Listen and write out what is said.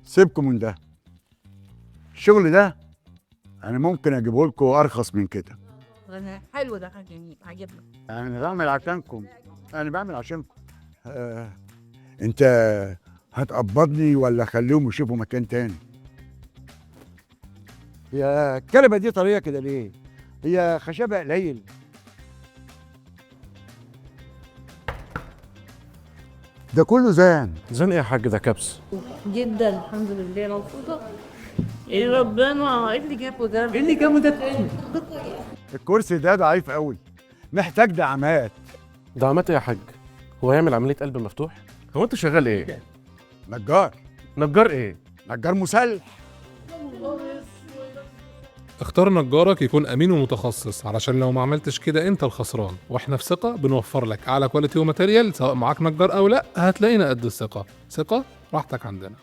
سيبكم من ده. الشغل ده انا ممكن اجيبه لكم ارخص من كده. حلو ده، جميل عجبنا. انا بعمل عشانكم، انا بعمل عشانكم. انت هتقبضني ولا خليهم يشوفوا مكان تاني؟ هي الكلمه دي طريقه كده ليه؟ هي خشبه قليل. ده كله زان. زين ايه يا حاج؟ ده كبس. جدا الحمد لله مبسوطة. ايه ربنا، ايه اللي جابه ده؟ ايه اللي جابه ده تاني؟ الكرسي ده ضعيف قوي، محتاج دعامات. دعمات ايه يا حاج؟ هو هيعمل عمليه قلب مفتوح؟ هو انت شغال ايه؟ نجار. نجار ايه؟ نجار مسلح. اختار نجارك يكون امين ومتخصص، علشان لو ما عملتش كده انت الخسران، واحنا في ثقة بنوفر لك اعلى كواليتي وماتيريال، سواء معاك نجار او لا هتلاقينا قد الثقة. ثقة راحتك عندنا.